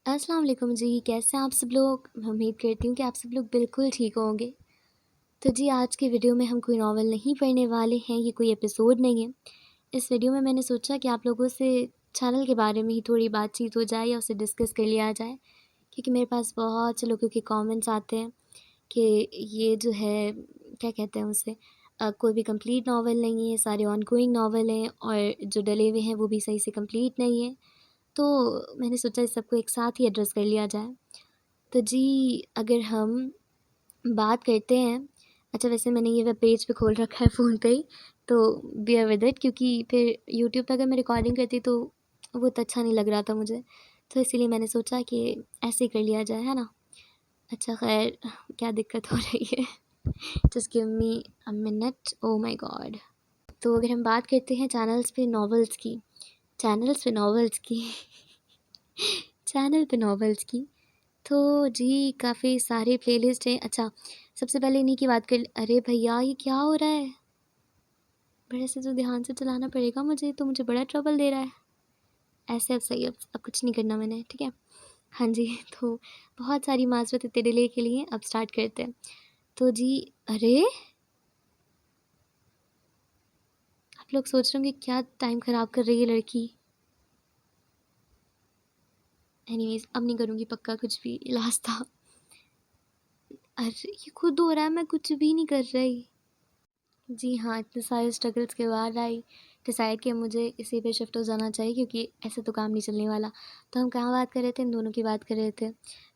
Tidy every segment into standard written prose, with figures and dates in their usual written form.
अस्सलाम वालेकुम जी, कैसे हैं आप सब लोग? मैं उम्मीद करती हूँ कि आप सब लोग बिल्कुल ठीक होंगे। तो जी आज की वीडियो में हम कोई नॉवल नहीं पढ़ने वाले हैं, ये कोई एपिसोड नहीं है। इस वीडियो में मैंने सोचा कि आप लोगों से चैनल के बारे में ही थोड़ी बातचीत हो जाए या उसे डिस्कस कर लिया जाए, क्योंकि मेरे पास बहुत से लोगों के कमेंट्स आते हैं कि ये जो है क्या कहते हैं उसे कोई भी कंप्लीट नॉवल नहीं है, सारे ऑनगोइंग नॉवल हैं और जो डले हुए हैं वो भी सही से कंप्लीट नहीं है। तो मैंने सोचा इस सबको एक साथ ही एड्रेस कर लिया जाए। तो जी अगर हम बात करते हैं, अच्छा वैसे मैंने ये वेब पेज पे खोल रखा है फ़ोन पे ही, तो बियर विद इट, क्योंकि फिर यूट्यूब पे अगर मैं रिकॉर्डिंग करती तो वो तो अच्छा नहीं लग रहा था मुझे। तो इसीलिए मैंने सोचा कि ऐसे ही कर लिया जाए, है ना? अच्छा ख़ैर क्या दिक्कत हो रही है? Just give me a minute, oh my God! तो अगर हम बात करते हैं चैनल्स पे नॉवेल्स की चैनल पे नॉवेल्स की, तो जी काफ़ी सारी प्लेलिस्ट हैं। अच्छा सबसे पहले इन्हीं की बात कर अरे भैया ये क्या हो रहा है? बड़े से तो ध्यान से चलाना पड़ेगा मुझे, तो मुझे बड़ा ट्रबल दे रहा है। ऐसे अब सही, अब कुछ नहीं करना मैंने, ठीक है? हाँ जी तो बहुत सारी माज़रत इतने डिले के लिए, अब स्टार्ट करते हैं। तो जी अरे! आप लोग सोच रहे होंगे क्या टाइम ख़राब कर रही है लड़की। एनीवेज़ अब नहीं करूँगी पक्का कुछ भी, लास्ट था। अरे ये खुद हो रहा है, मैं कुछ भी नहीं कर रही। जी हाँ, इतने सारे स्ट्रगल्स के बाद आई डिसाइड कि मुझे इसी पे शिफ्ट हो जाना चाहिए, क्योंकि ऐसे तो काम नहीं चलने वाला। तो हम कहाँ बात कर रहे थे? इन दोनों की बात कर रहे थे,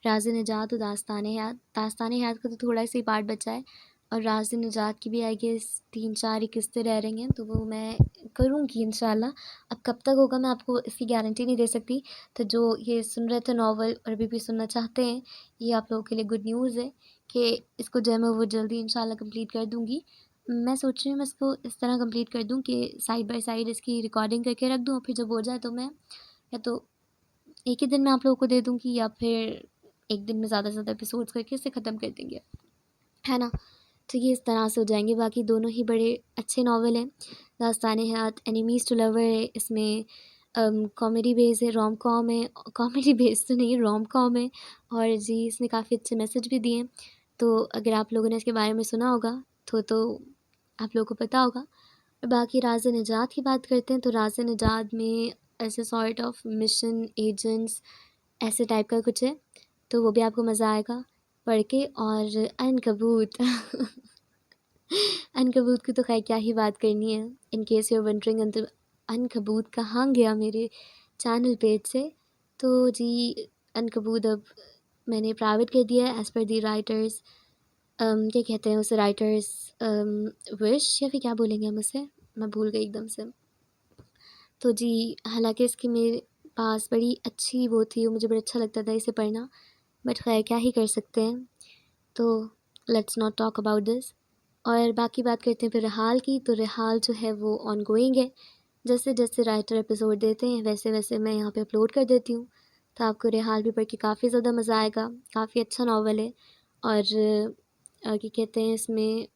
राज़-ए-निजात और दास्तान-ए-हयात। दास्तान-ए-हयात का तो थोड़ा सा ही पार्ट बचा है और राज़-ए-निजात की भी आई गेस 3-4 ही किस्तें रह रही हैं, तो वो मैं करूँगी इंशाल्लाह। अब कब तक होगा मैं आपको इसकी गारंटी नहीं दे सकती। तो जो ये सुन रहे थे नॉवल और अभी भी सुनना चाहते हैं, ये आप लोगों के लिए गुड न्यूज़ है कि इसको जो है मैं वो जल्दी इंशाल्लाह कंप्लीट कर दूँगी। मैं सोच रही हूँ मैं इसको इस तरह कंप्लीट कर दूँ कि साइड बाय साइड इसकी रिकॉर्डिंग करके रख दूँ और फिर जब हो जाए तो मैं या तो एक ही दिन में आप लोगों को दे दूँगी या फिर एक दिन में ज़्यादा से ज़्यादा एपिसोड्स करके इसे ख़त्म कर देंगे, है ना? तो ये इस तरह से हो जाएंगे। बाकी दोनों ही बड़े अच्छे नावल हैं। दास्तान-ए-हयात एनिमीज़ टू लवर है, इसमें कॉमेडी बेस है, रोम कॉम है, कॉमेडी बेस तो नहीं है, रोम कॉम है और जी इसमें काफ़ी अच्छे मैसेज भी दिए हैं। तो अगर आप लोगों ने इसके बारे में सुना होगा तो आप लोगों को पता होगा। और बाकी राज़-ए-निजात की बात करते हैं, तो राज़-ए-निजात में ऐसे सॉर्ट ऑफ मिशन एजेंट्स ऐसे टाइप का कुछ है, तो वो भी आपको मज़ा आएगा पढ़ के। और अनकबूत अनकबूत की तो ख़ैर क्या ही बात करनी है। In case you are wondering अनकबूत कहाँ गया मेरे चैनल पेज से। तो जी अनकबूत अब मैंने प्राइवेट कर दिया है एज़ पर दी राइटर्स, क्या कहते हैं उसे, राइटर्स विश या फिर क्या बोलेंगे हम उसे, मैं भूल गई एकदम से। तो जी हालाँकि इसकी मेरे पास बड़ी अच्छी वो थी और मुझे बड़ा अच्छा लगता था इसे पढ़ना, बट ख़ैर क्या ही कर सकते हैं। तो let's not talk about this. और बाकी बात करते हैं फिर रिहाल की, तो रिहाल जो है वो ऑनगोइंग है। जैसे जैसे राइटर एपिसोड देते हैं वैसे वैसे मैं यहाँ पे अपलोड कर देती हूँ, तो आपको रिहाल भी पढ़ के काफ़ी ज़्यादा मज़ा आएगा। काफ़ी अच्छा नावल है और क्या कहते हैं इसमें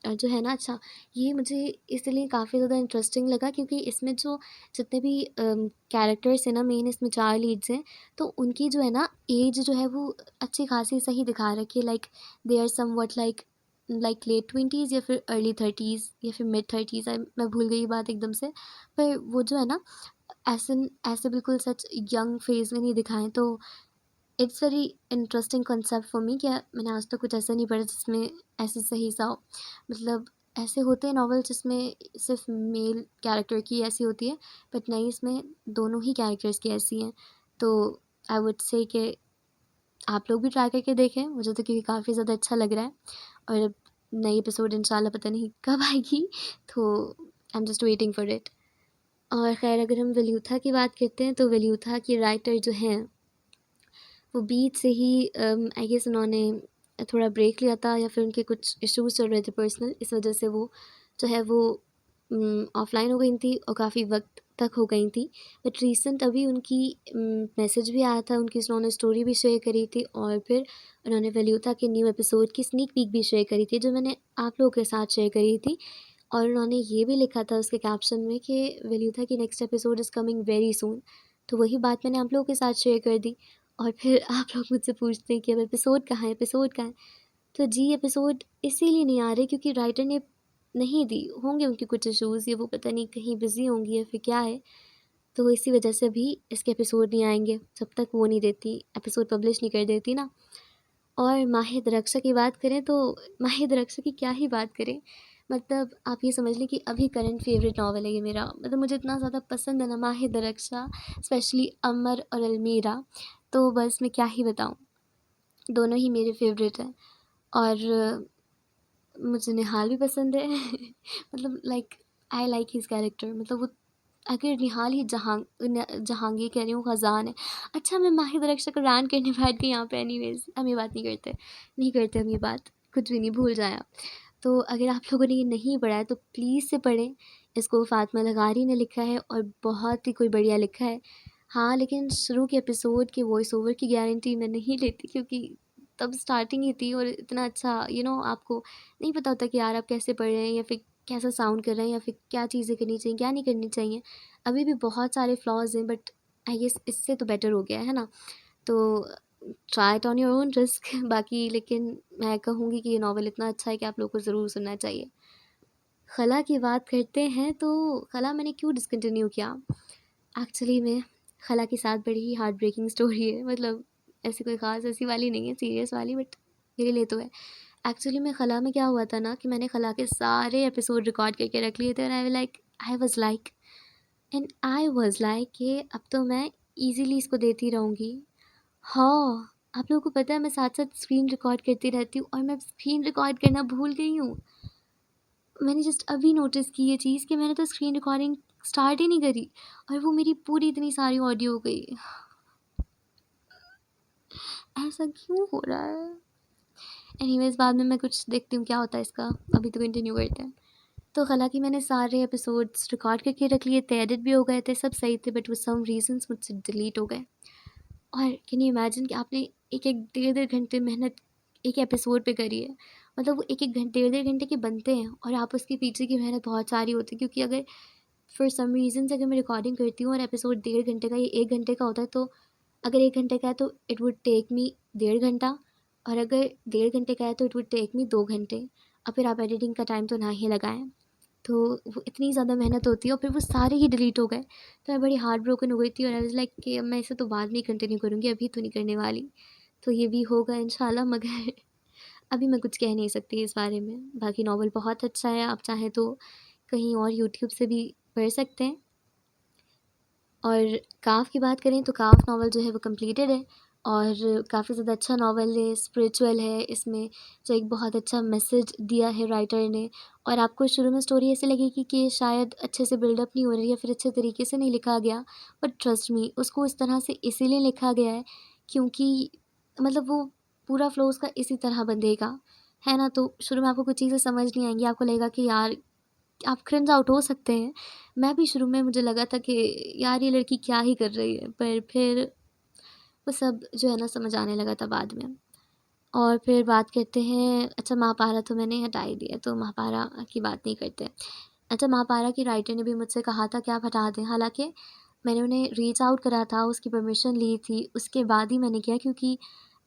जो है ना, अच्छा ये मुझे इसलिए काफ़ी ज़्यादा इंटरेस्टिंग लगा क्योंकि इसमें जो जितने भी कैरेक्टर्स हैं ना, मेन इसमें 4 लीड्स हैं, तो उनकी जो है ना एज जो है वो अच्छी खासी सही दिखा रखी है। Like they are somewhat like late 20s या फिर अर्ली 30s या फिर मिड 30s, मैं भूल गई ये बात एकदम से। पर वो जो है ना ऐसे ऐसे बिल्कुल सच यंग फेज़ में नहीं दिखाएँ, तो it's very interesting concept for me. क्या मैंने आज तक कुछ ऐसा नहीं पढ़ा जिसमें ऐसे सही सा हो। मतलब ऐसे होते हैं नॉवल जिसमें सिर्फ मेल कैरेक्टर की ऐसी होती है, बट नहीं, इसमें दोनों ही कैरेक्टर्स की ऐसी हैं। तो आई वुड से कि आप लोग भी ट्राई करके देखें, मुझे तो क्योंकि काफ़ी ज़्यादा अच्छा लग रहा है। और अब नई एपिसोड इंशाल्लाह पता नहीं कब आएगी, तो I am just waiting for it. और ख़ैर अगर हम वेल्यूथा की बात करते हैं, तो वेल्यूथा की राइटर जो हैं वो बीच से ही आई गेस उन्होंने थोड़ा ब्रेक लिया था या फिर उनके कुछ इश्यूज़ चल रहे थे पर्सनल, इस वजह से वो जो है वो ऑफ़लाइन हो गई थी और काफ़ी वक्त तक हो गई थी। बट रीसेंट अभी उनकी मैसेज भी आया था, उनकी उन्होंने स्टोरी भी शेयर करी थी और फिर उन्होंने वेल्यूथा के न्यू एपिसोड की स्नीक पीक भी शेयर करी थी, जो मैंने आप लोगों के साथ शेयर करी थी। और उन्होंने ये भी लिखा था उसके कैप्शन में कि वेल्यूथा की next episode is coming very soon. तो वही बात मैंने आप लोगों के साथ शेयर कर दी। और फिर आप लोग मुझसे पूछते हैं कि अब एपिसोड कहाँ है, एपिसोड कहाँ है? तो जी एपिसोड इसीलिए नहीं आ रहे क्योंकि राइटर ने नहीं दी होंगे, उनके कुछ इशूज़, या वो पता नहीं कहीं बिज़ी होंगी या फिर क्या है। तो इसी वजह से अभी इसके एपिसोड नहीं आएंगे जब तक वो नहीं देती, एपिसोड पब्लिश नहीं कर देती ना। और माहिर रक्षा की बात करें तो माहिर रक्षा की क्या ही बात करें, मतलब आप ये समझ लें कि अभी करंट फेवरेट नॉवल है ये मेरा। मतलब मुझे इतना ज़्यादा पसंद है ना माहिर रक्षा, स्पेशली अमर और अलमीरा, तो बस मैं क्या ही बताऊँ, दोनों ही मेरे फेवरेट हैं। और मुझे निहाल भी पसंद है मतलब like I like his character, मतलब वो अगर निहाल ही जहांगीर कह रही हूँ, ख़ज़ान है। अच्छा मैं माहिर रक्षा को रैंट करने बैठ गई यहाँ पे, एनीवेज हम ये बात नहीं करते हम ये बात, कुछ भी नहीं, भूल जाए आप। तो अगर आप लोगों ने ये नहीं पढ़ा है तो प्लीज़ से पढ़ें इसको। फ़ातिमा लगारी ने लिखा है और बहुत ही कोई बढ़िया लिखा है। हाँ लेकिन शुरू के एपिसोड के वॉइस ओवर की गारंटी मैं नहीं लेती क्योंकि तब स्टार्टिंग ही थी और इतना अच्छा आपको नहीं पता होता कि यार आप कैसे पढ़ रहे हैं या फिर कैसा साउंड कर रहे हैं या फिर क्या चीज़ें करनी चाहिए क्या नहीं करनी चाहिए। अभी भी बहुत सारे फ्लॉज़ हैं बट आई गेस इससे तो बेटर हो गया है ना। तो try it on your own risk बाकी लेकिन मैं कहूँगी कि ये नॉवल इतना अच्छा है कि आप लोगों को ज़रूर सुनना चाहिए। खला की बात करते हैं तो खला मैंने क्यों डिसकंटिन्यू किया, एक्चुअली में खला के साथ बड़ी ही हार्ट ब्रेकिंग स्टोरी है। मतलब ऐसी कोई ख़ास ऐसी वाली नहीं है, सीरियस वाली, बट मेरे लिए तो है। एक्चुअली में खला में क्या हुआ था ना कि मैंने खला के सारे एपिसोड रिकॉर्ड करके रख लिए थे, और आई वाज लाइक कि अब तो मैं इजीली इसको देती रहूँगी। हाँ, आप लोगों को पता है मैं साथ-साथ स्क्रीन रिकॉर्ड करती रहती हूँ और मैं स्क्रीन रिकॉर्ड करना भूल गई हूँ। मैंने जस्ट अभी नोटिस की ये चीज़ कि मैंने तो स्क्रीन रिकॉर्डिंग स्टार्ट ही नहीं करी और वो मेरी पूरी इतनी सारी ऑडियो हो गई। ऐसा क्यों हो रहा है? एनीवेज़ बाद में मैं कुछ देखती हूँ क्या होता है इसका, अभी तो कंटिन्यू करते हैं। तो हालाँकि मैंने सारे एपिसोड्स रिकॉर्ड करके रख लिए थे, एडिट भी हो गए थे, सब सही थे, बट फॉर सम रीज़न्स मुझसे डिलीट हो गए। और कैन यू इमेजिन कि आपने एक-एक डेढ़-डेढ़ घंटे मेहनत एक एपिसोड पे करी है। मतलब वो एक-एक डेढ़-डेढ़ घंटे के बनते हैं और आप उसके पीछे की मेहनत बहुत सारी होती है क्योंकि अगर फॉर सम रीज़न्स अगर मैं रिकॉर्डिंग करती हूँ और एपिसोड डेढ़ घंटे का या 1 घंटे का होता है, तो अगर 1 घंटे का है तो इट वुड टेक मी डेढ़ घंटा, और अगर डेढ़ घंटे का है तो इट वुड टेक मी 2 घंटे, और फिर आप एडिटिंग का टाइम तो ना ही लगाएँ। तो वो इतनी ज़्यादा मेहनत होती है और फिर वो सारे ही डिलीट हो गए। तो मैं बड़ी हार्ट ब्रोकन हो गई थी और आई वाज़ लाइक कि अब मैं इसे तो बाद में ही कंटिन्यू करूँगी, अभी तो नहीं करने वाली। तो ये भी होगा इंशाल्लाह, मगर अभी मैं कुछ कह नहीं सकती इस बारे में। बाकी नॉवल बहुत अच्छा है, आप चाहें तो कहीं और यूट्यूब से भी पढ़ सकते हैं। और काफ की बात करें तो काफ नॉवल जो है वो कंप्लीटेड है और काफ़ी ज़्यादा अच्छा नॉवल है, स्पिरिचुअल है, इसमें जो एक बहुत अच्छा मैसेज दिया है राइटर ने। और आपको शुरू में स्टोरी ऐसे लगेगी कि शायद अच्छे से बिल्डअप नहीं हो रही है, फिर अच्छे तरीके से नहीं लिखा गया, बट ट्रस्ट मी उसको इस तरह से इसीलिए लिखा गया है क्योंकि मतलब वो पूरा फ्लो उसका इसी तरह बंधेगा, है ना। तो शुरू में आपको कुछ चीज़ें समझ नहीं आएंगी, आपको लगेगा कि यार आप क्रिंज आउट हो सकते हैं। मैं भी शुरू में मुझे लगा था कि यार ये लड़की क्या ही कर रही है, पर फिर वो सब जो है ना समझ आने लगा था बाद में। और फिर बात करते हैं, अच्छा महापारा तो मैंने हटा ही दिया, तो महापारा की बात नहीं करते। अच्छा महापारा की राइटर ने भी मुझसे कहा था कि आप हटा दें, हालाँकि मैंने उन्हें रीच आउट करा था, उसकी परमिशन ली थी, उसके बाद ही मैंने किया क्योंकि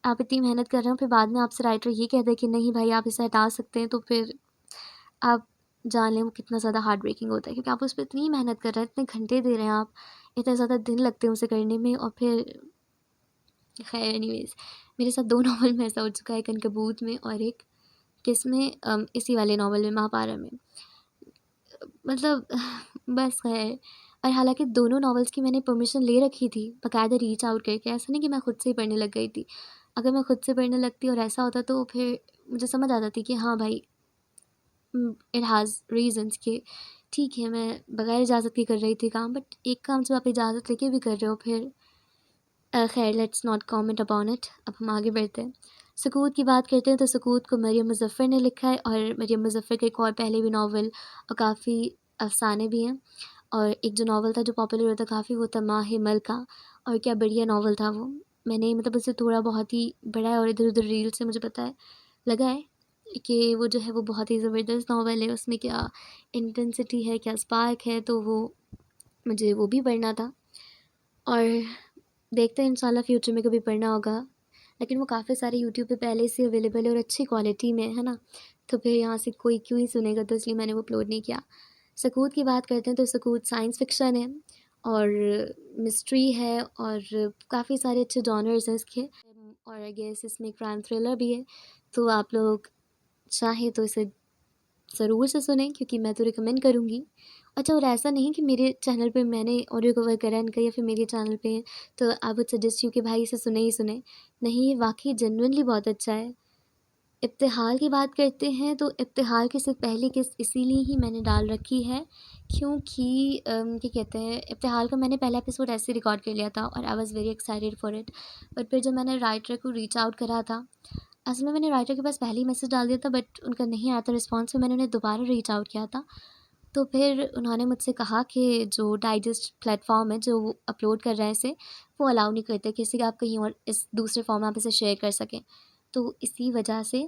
आप इतनी मेहनत कर रहे हो फिर बाद में आपसे राइटर ये कह दे कि नहीं भाई आप इसे हटा सकते हैं, तो फिर आप जान लें वो कितना ज़्यादा हार्ट ब्रेकिंग होता है क्योंकि आप उस पे इतनी मेहनत कर रहे हैं, इतने घंटे दे रहे हैं आप, इतने ज़्यादा दिन लगते हैं उसे करने में, और फिर खैर एनीवेज़ मेरे साथ 2 नॉवल में ऐसा हो चुका है, एक कनकबूत में और एक किसमें इसी वाले नॉवल में महापारा में। मतलब बस खैर। और हालाँकि दोनों नॉवेल्स की मैंने परमिशन ले रखी थी, बाकायदा रीच आउट करके, ऐसा नहीं कि मैं खुद से ही पढ़ने लग गई थी। अगर मैं खुद से पढ़ने लगती और ऐसा होता तो फिर मुझे समझ आ जाती कि हाँ भाई इट हैज़ रीज़न्स कि ठीक है मैं बगैर इजाज़त के कर रही थी काम, बट एक काम जब आप इजाज़त लेके भी कर रहे हो फिर खैर let's not comment upon it. अब हम आगे बढ़ते हैं, सकूत की बात करते हैं। तो सकूत को मरियम मुज़फ़्फ़र ने लिखा है और मरियम मुज़फ़्फ़र के एक और पहले भी नॉवल और काफ़ी अफ़साने भी हैं। और एक जो नॉवल था जो पॉपुलर हुआ था काफ़ी, वो था माह मलका, और क्या बढ़िया नॉवल था वो। मैंने मतलब उसे थोड़ा बहुत ही पढ़ा है और इधर-उधर रील से मुझे पता है लगा है कि वो जो है वो बहुत ही ज़बरदस्त नॉवल है, उसमें क्या इंटेंसिटी है, क्या स्पार्क है, तो वो मुझे वो भी पढ़ना था। और देखते हैं इंशाल्लाह फ्यूचर में कभी पढ़ना होगा, लेकिन वो काफ़ी सारे यूट्यूब पे पहले से अवेलेबल है और अच्छी क्वालिटी में है ना, तो फिर यहाँ से कोई क्यों ही सुनेगा, तो इसलिए मैंने वो अपलोड नहीं किया। सकूत की बात करते हैं तो सकूत साइंस फिक्शन है और मिस्ट्री है और काफ़ी सारे अच्छे जॉनर्स हैं इसके, और आई गेस इसमें क्राइम थ्रिलर भी है, तो आप लोग चाहें तो इसे ज़रूर से सुनें क्योंकि मैं तो रिकमेंड करूँगी। अच्छा, और ऐसा नहीं कि मेरे चैनल पे मैंने ऑडियो कवर करा है इनका या फिर मेरे चैनल पे है तो आई वुड सजेस्ट यू कि भाई इसे सुने ही सुने। नहीं, ये वाक़ई जेन्युइनली बहुत अच्छा है। इब्तिहाल की बात करते हैं तो इब्तिहाल की सिर्फ पहली किस्त इसीलिए ही मैंने डाल रखी है क्योंकि क्या कहते हैं, इब्तिहाल का मैंने पहला एपिसोड ऐसे रिकॉर्ड कर लिया था और I was very excited for it. But फिर जब मैंने राइटर को रीच आउट करा था, असल में मैंने राइटर के पास पहले ही मैसेज डाल दिया था बट उनका नहीं आया था रिस्पॉन्स, फिर मैंने उन्हें दोबारा रीच आउट किया था। तो फिर उन्होंने मुझसे कहा कि जो डाइजेस्ट प्लेटफॉर्म है जो वो अपलोड कर रहे हैं इसे, वो अलाउ नहीं करते किसी का आप कहीं और इस दूसरे फॉर्म में आप इसे शेयर कर सकें। तो इसी वजह से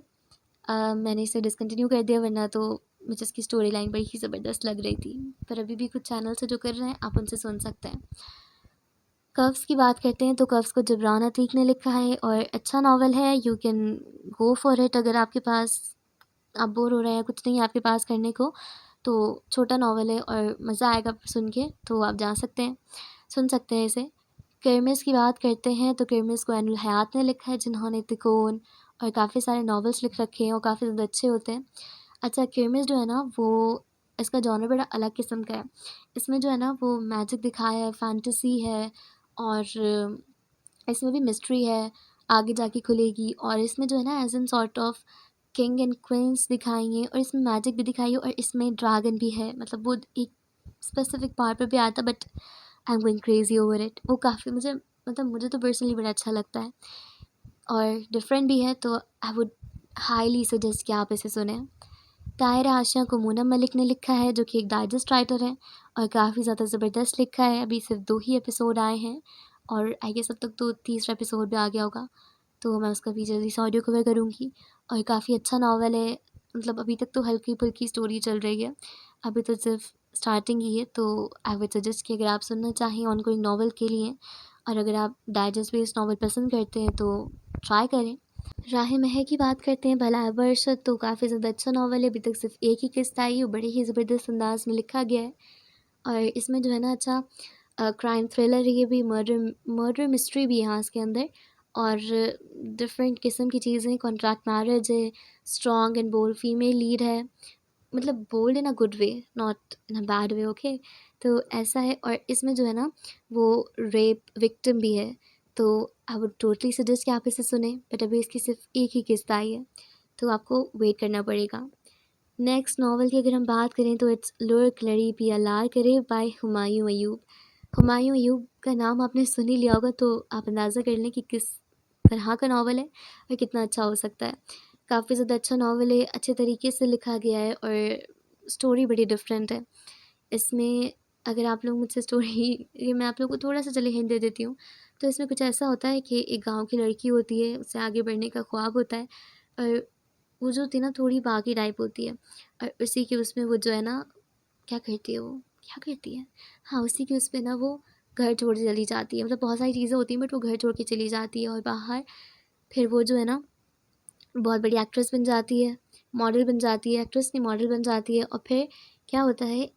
मैंने इसे डिसकंटिन्यू कर दिया, वरना तो मुझे इसकी स्टोरी लाइन बड़ी ही ज़बरदस्त लग रही थी। पर अभी भी कुछ चैनल्स है जो कर रहे हैं, आप उनसे सुन सकते हैं। कर्व्स की बात करते हैं तो कर्व्स को जबरान अतीक ने लिखा है और अच्छा नावल है, you can go for it. अगर आपके पास, आप बोर हो रहे हैं, कुछ नहीं है आपके पास करने को, तो छोटा नावल है और मज़ा आएगा सुन के, तो आप जा सकते हैं, सुन सकते हैं इसे। किरमिज़ की बात करते हैं तो किरमिज़ को ऐनुल हयात ने लिखा है, जिन्होंने तिकोन और काफ़ी सारे नावल्स लिख रखे हैं और काफ़ी ज़्यादा अच्छे होते हैं। अच्छा, किरमिज़ जो है ना वो, इसका जॉनर बड़ा अलग किस्म का है। इसमें जो है ना वो मैजिक दिखाया है, फैंटेसी है और इसमें भी मिस्ट्री है, आगे जाके खुलेगी। और इसमें जो है ना as an sort of king and queen's दिखाई हैं और इसमें मैजिक भी दिखाई है और इसमें ड्रैगन भी है। मतलब वो एक स्पेसिफिक पार्ट पे भी आता है but I am going crazy over it. वो काफ़ी मुझे, मतलब मुझे तो पर्सनली बड़ा अच्छा लगता है और डिफरेंट भी है, तो आई वुड हाईली सजेस्ट कि आप इसे सुनें। ताहिरा आशियाँ को मूनम मलिक ने लिखा है, जो कि एक डाइजेस्ट राइटर है और काफ़ी ज़्यादा ज़बरदस्त लिखा है। अभी सिर्फ 2 ही एपिसोड आए हैं और आई गेस अब तक तो तीसरा एपिसोड भी आ गया होगा, तो मैं उसका भी जल्दी से ऑडियो कवर करूँगी। और काफ़ी अच्छा नावल है, मतलब अभी तक तो हल्की-फुल्की स्टोरी चल रही है, अभी तो सिर्फ स्टार्टिंग ही है। तो आई वुड सजेस्ट कि अगर आप सुनना चाहें ऑनगोइंग नावल के लिए और अगर आप डाइजेस्ट बेस्ड नावल पसंद करते हैं तो ट्राई करें। राह महक की बात करते हैं, भला है वर्ष, तो काफ़ी ज़्यादा अच्छा नावल है। अभी तक सिर्फ एक ही किस्त आई है, बड़े ही ज़बरदस्त अंदाज में लिखा गया है और इसमें जो है ना अच्छा क्राइम थ्रिलर है, ये भी मर्डर मर्डर मिस्ट्री भी है यहाँ इसके अंदर और डिफरेंट किस्म की चीज़ें। कॉन्ट्रैक्ट मैरिज है, strong and bold female lead है, मतलब bold in a good way, not in a bad way, okay. तो ऐसा है और इसमें जो है ना वो रेप विक्टिम भी है, तो आई वुड टोटली सजेस्ट कि आप इसे सुने। बट अभी इसकी सिर्फ एक ही किस्त आई है, तो आपको वेट करना पड़ेगा। नेक्स्ट नावल की अगर हम बात करें तो इट्स लुर्क लड़ी पिया लार करे बाय हुमायूं अयूब। हुमायूं अयूब का नाम आपने सुन ही लिया होगा, तो आप अंदाज़ा कर लें कि किस तरह का नावल है और कितना अच्छा हो सकता है। काफ़ी ज़्यादा अच्छा नावल है, अच्छे तरीके से लिखा गया है और स्टोरी बड़ी डिफरेंट है। इसमें अगर आप लोग मुझसे स्टोरी ये मैं आप लोगों को थोड़ा सा चलिए हिंट दे देती हूँ। तो इसमें कुछ ऐसा होता है कि एक गाँव की लड़की होती है, उसे आगे बढ़ने का ख्वाब होता है और वो जो होती है ना थोड़ी बागी टाइप होती है और उसी के उसमें वो जो है ना, क्या करती है वो, क्या करती है, हाँ उसी के उस पे ना वो घर छोड़ के चली जाती है। मतलब बहुत सारी चीज़ें होती हैं बट वो घर छोड़ के चली जाती है और बाहर फिर वो जो है ना बहुत बड़ी एक्ट्रेस बन जाती है, मॉडल बन जाती है, एक्ट्रेस नहीं मॉडल बन जाती है। और फिर क्या होता है,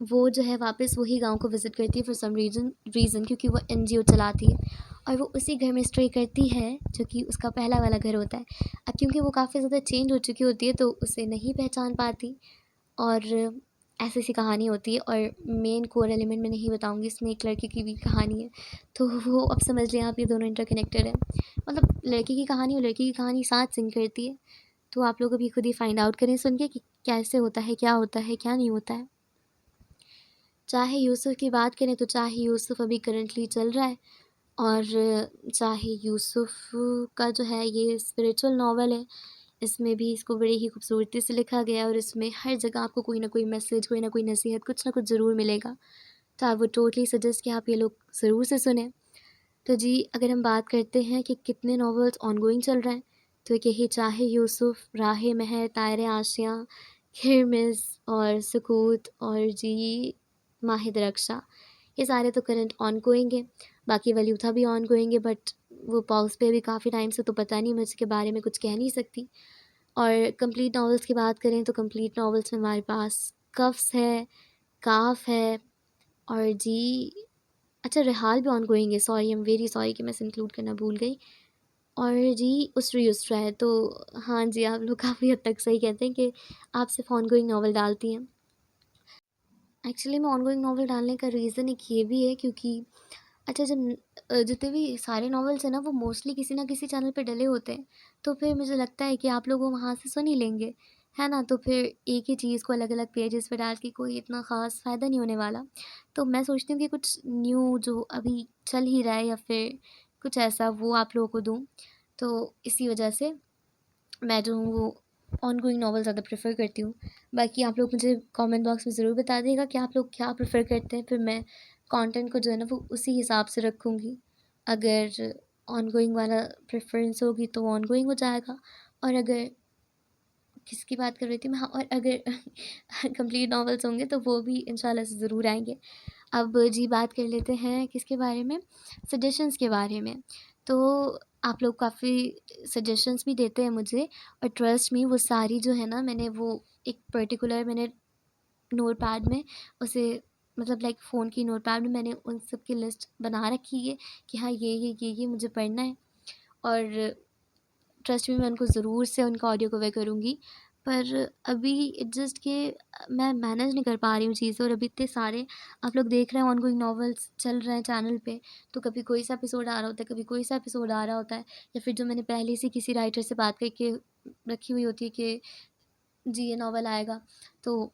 वो जो है वापस वही गाँव को विज़िट करती है फॉर सम रीज़न क्योंकि वो एनजीओ चलाती है और वो उसी घर में स्टे करती है जो कि उसका पहला वाला घर होता है। अब क्योंकि वो काफ़ी ज़्यादा चेंज हो चुकी होती है तो उसे नहीं पहचान पाती और ऐसी-ऐसी कहानी होती है। और मेन कोर एलिमेंट मैं नहीं बताऊँगी, इसमें एक लड़के की भी कहानी है, तो वो अब समझ लें आप, ये दोनों इंटरकनेक्टेड है। मतलब लड़के की कहानी और लड़की की कहानी साथ सिंक करती है, तो आप लोग अभी खुद ही फाइंड आउट करें सुन के कि कैसे होता है, क्या होता है, क्या नहीं होता है। चाहे यूसुफ़ की बात करें तो चाहे यूसुफ़ अभी करंटली चल रहा है और चाहे यूसुफ़ का जो है ये स्पिरिचुअल नॉवल है, इसमें भी इसको बड़ी ही खूबसूरती से लिखा गया है और इसमें हर जगह आपको कोई ना कोई मैसेज, कोई ना कोई नसीहत, कुछ ना कुछ ज़रूर मिलेगा। तो आई वुड टोटली सजेस्ट कि आप ये लोग ज़रूर से सुनें। तो जी, अगर हम बात करते हैं कि कितने नॉवेल्स ऑनगोइंग चल रहे हैं, तो एक यही चाहे यूसुफ़, राह महर, तायरे आशियाँ, खिरमिज़ और सुकूत और जी माहिर रक्षा, ये सारे तो करंट ऑन गोइंग है। बाकी वलीउथा भी ऑन गोइंग है, बट वो पॉज पे अभी काफ़ी टाइम से, तो पता नहीं, मैं इसके बारे में कुछ कह नहीं सकती। और कंप्लीट नॉवेल्स की बात करें तो कंप्लीट नॉवेल्स में हमारे पास कफ्स है, काफ है, और जी अच्छा रिहाल भी ऑन गोइंग है। Sorry, I am very sorry कि मैं इसे इंक्लूड करना भूल गई। और जी उसरा है। तो हाँ जी, आप लोग काफ़ी हद तक सही कहते हैं कि आप सिर्फ ऑन गोइंग नॉवल डालती हैं। एक्चुअली मैं ऑन गोइंग नॉवल डालने का रीज़न एक ये भी है, क्योंकि अच्छा जब जितने भी सारे नॉवेल्स हैं ना, वो मोस्टली किसी ना किसी चैनल पे डले होते हैं, तो फिर मुझे लगता है कि आप लोग वो वहाँ से सुन ही लेंगे, है ना। तो फिर एक ही चीज़ को अलग अलग पेजेस पे डाल के कोई इतना ख़ास फ़ायदा नहीं होने वाला। तो मैं सोचती हूँ कि कुछ न्यू जो अभी चल ही रहा है, या फिर कुछ ऐसा, वो आप लोगों को दूँ। तो इसी वजह से मैं जो हूँ वो ऑन गोइंग नॉवल ज़्यादा प्रेफ़र करती हूँ। बाकी आप लोग मुझे कमेंट बॉक्स में ज़रूर बता दीजिएगा कि आप लोग क्या प्रेफ़र करते हैं, फिर मैं कंटेंट को जो है ना वो उसी हिसाब से रखूँगी। अगर ऑन गोइंग वाला प्रेफ़रेंस होगी तो ऑन गोइंग हो जाएगा, और अगर किसकी बात कर रही थी मैं, हाँ, और अगर कंप्लीट नॉवेल्स होंगे तो वो भी इंशाल्लाह से ज़रूर आएँगे। अब जी बात कर लेते हैं किसके बारे में, सजेशंस के बारे में। तो आप लोग काफ़ी सजेशंस भी देते हैं मुझे, और ट्रस्ट मी वो सारी जो है ना, मैंने वो एक पर्टिकुलर मैंने नोटपैड में उसे, मतलब लाइक फ़ोन की नोटपैड में मैंने उन सब की लिस्ट बना रखी है कि हाँ ये मुझे पढ़ना है। और ट्रस्ट मी मैं उनको ज़रूर से उनका ऑडियो कवर करूँगी। पर अभी जस्ट कि मैं मैनेज नहीं कर पा रही हूँ चीज़ें, और अभी इतने सारे आप लोग देख रहे हैं ऑन गोइंग नॉवेल्स चल रहे हैं चैनल पे, तो कभी कोई सा एपिसोड आ रहा होता है, कभी कोई सा एपिसोड आ रहा होता है, या फिर जो मैंने पहले से किसी राइटर से बात करके रखी हुई होती है कि जी ये नॉवल आएगा, तो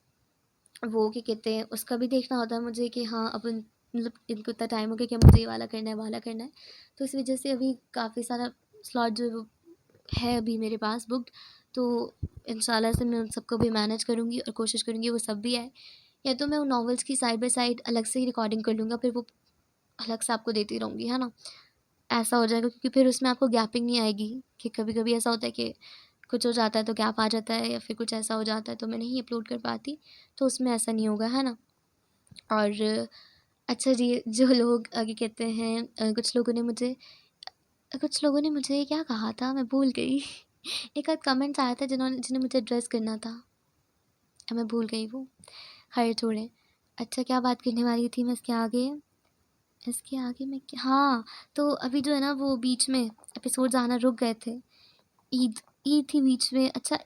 वो क्या कहते हैं उसका भी देखना होता है मुझे कि हाँ अब मतलब इनको इतना टाइम हो गया कि मुझे ये वाला करना है, वाला करना है। तो इस वजह से अभी काफ़ी सारा स्लॉट जो है वो है अभी मेरे पास बुक्ड। तो इंशाल्लाह से मैं उन सबको भी मैनेज करूँगी और कोशिश करूँगी वो सब भी आए, या तो मैं उन नॉवेल्स की साइड बाय साइड अलग से ही रिकॉर्डिंग कर लूँगा, फिर वो अलग से आपको देती रहूँगी, है ना। ऐसा हो जाएगा, क्योंकि फिर उसमें आपको गैपिंग नहीं आएगी कि कभी कभी ऐसा होता है कि कुछ हो जाता है तो गैप आ जाता है, या फिर कुछ ऐसा हो जाता है तो मैं नहीं अपलोड कर पाती। तो उसमें ऐसा नहीं होगा, है ना। और अच्छा जी, जो लोग आगे कहते हैं कुछ लोगों ने मुझे क्या कहा था मैं भूल गई। एक आध कमेंट्स आया था जिन्हें मुझे एड्रेस करना था, अब मैं भूल गई वो। खैर छोड़ें। अच्छा क्या बात करने वाली थी मैं इसके आगे मैं क्या, हाँ, तो अभी जो है ना वो बीच में एपिसोड्स आना रुक गए थे। ईद ईद थी बीच में। अच्छा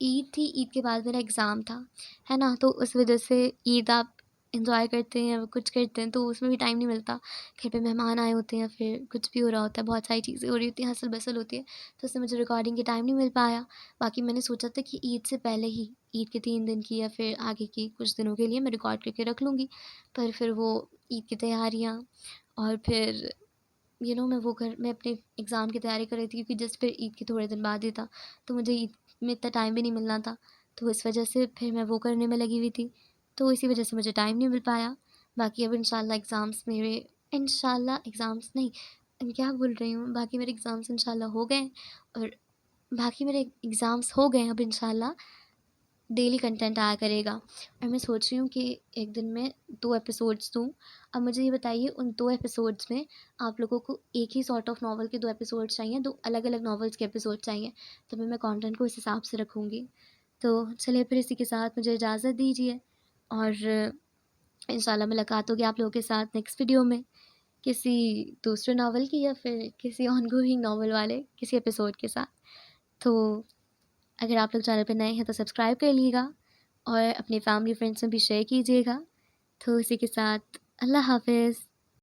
ईद थी, ईद के बाद मेरा एग्ज़ाम था, है ना। तो उस वजह से ईद आप इंजॉय करते हैं, कुछ करते हैं, तो उसमें भी टाइम नहीं मिलता। घर पे मेहमान आए होते हैं, फिर कुछ भी हो रहा होता है, बहुत सारी चीज़ें हो रही होती हैं, हसल बसल होती है, तो उससे मुझे रिकॉर्डिंग के टाइम नहीं मिल पाया। बाकी मैंने सोचा था कि ईद से पहले ही, ईद के 3 दिन की या फिर आगे की कुछ दिनों के लिए मैं रिकॉर्ड करके रख लूँगी। पर फिर वो ईद की तैयारियाँ, और फिर मैं अपने एग्ज़ाम की तैयारी कर रही थी, क्योंकि जस्ट फिर ईद के थोड़े दिन बाद ही था, तो मुझे ईद में इतना टाइम भी नहीं मिलना था। तो इस वजह से फिर मैं वो करने में लगी हुई थी, तो इसी वजह से मुझे टाइम नहीं मिल पाया। बाकी अब इंशाल्लाह एग्ज़ाम्स नहीं, क्या बोल रही हूँ, बाकी मेरे एग्ज़ाम्स इंशाल्लाह हो गए, और बाकी मेरे एग्ज़ाम्स हो गए, अब इंशाल्लाह डेली कंटेंट आया करेगा। और मैं सोच रही हूँ कि एक दिन में 2 एपिसोड्स दूँ। अब मुझे ये बताइए, उन 2 एपिसोड्स में आप लोगों को एक ही सॉर्ट ऑफ नॉवल के 2 एपिसोड्स चाहिए, 2 अलग-अलग नॉवेल्स के एपिसोड चाहिए, तो मैं कंटेंट को इस हिसाब से रखूँगी। तो चलिए फिर इसी के साथ मुझे इजाज़त दीजिए, और इंशाल्लाह मुलाकात होगी आप लोगों के साथ नेक्स्ट वीडियो में, किसी दूसरे नॉवल की, या फिर किसी ऑनगोइंग नॉवल वाले किसी एपिसोड के साथ। तो अगर आप लोग चैनल पे नए हैं तो सब्सक्राइब कर लीजिएगा, और अपनी फैमिली फ्रेंड्स में भी शेयर कीजिएगा। तो इसी के साथ अल्लाह हाफ़िज़।